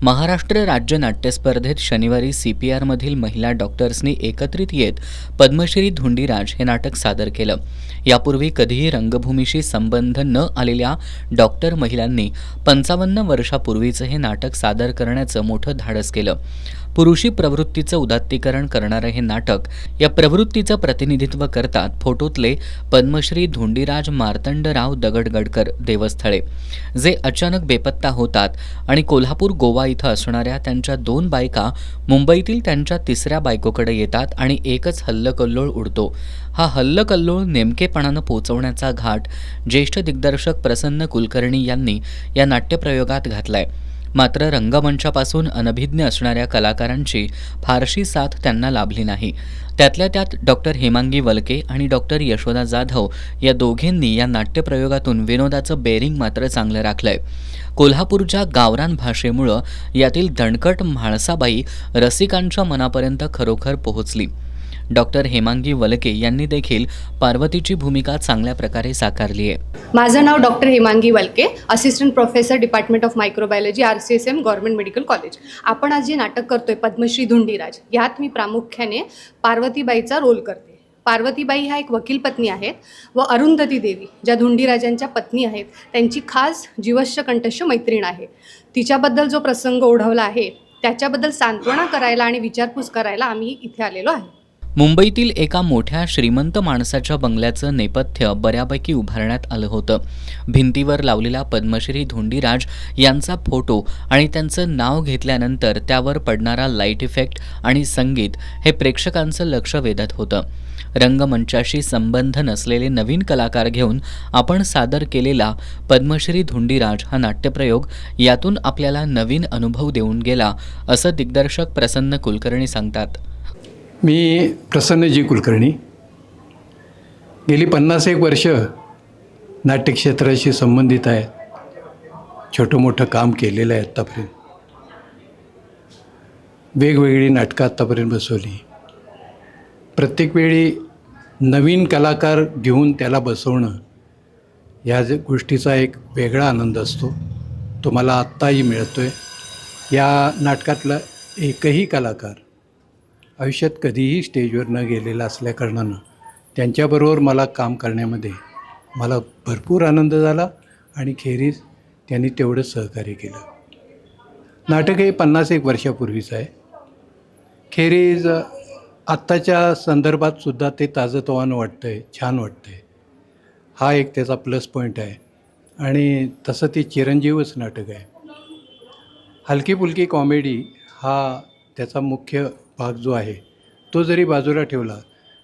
महाराष्ट्र राज्य नाट्य स्पर्धेत शनिवारी CPRमधील महिला डॉक्टर्सनी एकत्रित येत पद्मश्री धुंडीराज हे नाटक सादर केलं. यापूर्वी कधीही रंगभूमीशी संबंध न आलेल्या डॉक्टर महिलांनी 55 वर्षापूर्वीचं हे नाटक सादर करण्याचं मोठं धाडस केलं. पुरुषी प्रवृत्तीचं उदात्तीकरण करणारं हे नाटक या प्रवृत्तीचं प्रतिनिधित्व करतात फोटोतले पद्मश्री धुंडीराज मार्तंडराव दगडगडकर देवस्थळे, जे अचानक बेपत्ता होतात आणि कोल्हापूर गोवा इथं असणाऱ्या त्यांच्या 2 बायका मुंबईतील त्यांच्या 3ऱ्या बायकोकडे येतात आणि एकच हल्लकल्लोळ उडतो. हा हल्लकल्लोळ नेमकेपणानं पोचवण्याचा घाट ज्येष्ठ दिग्दर्शक प्रसन्न कुलकर्णी यांनी या नाट्यप्रयोगात घातलाय. मात्र रंगमंचापासून अनभिज्ञ असणाऱ्या कलाकारांची फारशी साथ त्यांना लाभली नाही. त्यातल्या त्यात डॉक्टर हेमांगी वलके आणि डॉक्टर यशोदा जाधव या दोघींनी या नाट्यप्रयोगातून विनोदाचं बेरिंग मात्र चांगलं राखलंय. कोल्हापूरच्या गावरान भाषेमुळं यातील दणकट म्हाळसाबाई रसिकांच्या मनापर्यंत खरोखर पोहोचली. डॉक्टर हेमांगी वलके यांनी देखील पार्वतीची भूमिका चांगल्या प्रकारे साकारली आहे. माझं नाव doctor Hemangi Walke, assistant professor department of microbiology, RCSM government medical college. आपण आज जे नाटक करतोय पद्मश्री धुंडीराज, यात मी प्रामुख्याने पार्वतीबाईचा रोल करते. पार्वतीबाई ह्या एक वकील पत्नी आहेत व अरुंधती देवी ज्या धुंडीराजांच्या पत्नी आहेत त्यांची खास जीवश्य कंठस्थ मैत्रीण आहे. तिच्याबद्दल जो प्रसंग ओढवला आहे त्याच्याबद्दल सांत्वना करायला आणि विचारपूस करायला आम्ही इथे आलेलो आहे. मुंबईतील एका मोठ्या श्रीमंत माणसाच्या बंगल्याचं नेपथ्य बऱ्यापैकी उभारण्यात आलं होतं. भिंतीवर लावलेला पद्मश्री धुंडीराज यांचा फोटो आणि त्यांचं नाव घेतल्यानंतर त्यावर पडणारा लाईट इफेक्ट आणि संगीत हे प्रेक्षकांचं लक्ष वेधत होतं. रंगमंचाशी संबंध नसलेले नवीन कलाकार घेऊन आपण सादर केलेला पद्मश्री धुंडीराज हा नाट्यप्रयोग यातून आपल्याला नवीन अनुभव देऊन गेला, असं दिग्दर्शक प्रसन्न कुलकर्णी सांगतात. मी प्रसन्नजी कुलकर्णी. गेली 51 वर्ष नाट्यक्षेत्राशी संबंधित आहे. छोटं मोठं काम केलेलं आहे आत्तापर्यंत. वेगवेगळी नाटकं आत्तापर्यंत बसवली. प्रत्येक वेळी नवीन कलाकार घेऊन त्याला बसवणं ह्या गोष्टीचा एक वेगळा आनंद असतो. तो मला आत्ताही मिळतो आहे. या नाटकातला एकही कलाकार आयुष्यात कधीही स्टेजवर न गेलेला असल्याकारणानं त्यांच्याबरोबर मला काम करण्यामध्ये मला भरपूर आनंद झाला आणि खेरीज त्यांनी तेवढंच सहकार्य केलं. नाटक हे 51 वर्षापूर्वीचं आहे. खेरीज आत्ताच्या संदर्भातसुद्धा ते ताजंतवानं वाटतं आहे, छान वाटतं आहे. हा एक त्याचा प्लस पॉईंट आहे. आणि तसं ते चिरंजीवच नाटक आहे. हलकी फुलकी कॉमेडी हा त्याचा मुख्य भाग जो आहे तो जरी बाजूला ठेवला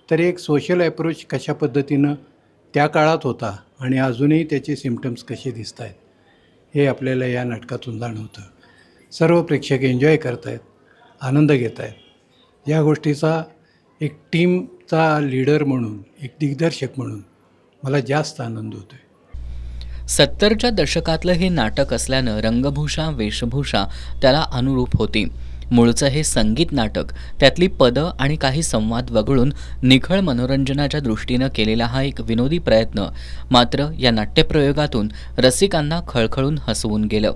तरी एक सोशल ॲप्रोच कशा पद्धतीनं त्या काळात होता आणि अजूनही त्याचे सिम्पटम्स कसे दिसत आहेत हे आपल्याला या नाटकातून जाणवतं. सर्व प्रेक्षक एन्जॉय करत आहेत, आनंद घेत आहेत. या गोष्टीचा एक टीमचा लीडर म्हणून, एक दिग्दर्शक म्हणून मला जास्त आनंद होतो आहे. 70च्या दशकातलं हे नाटक असल्यानं रंगभूषा वेशभूषा त्याला अनुरूप होती. मूळचं हे संगीत नाटक, त्यातली पदं आणि काही संवाद वगळून निखळ मनोरंजनाच्या दृष्टीनं केलेला हा एक विनोदी प्रयत्न मात्र या नाट्यप्रयोगातून रसिकांना खळखळून हसवून गेलं.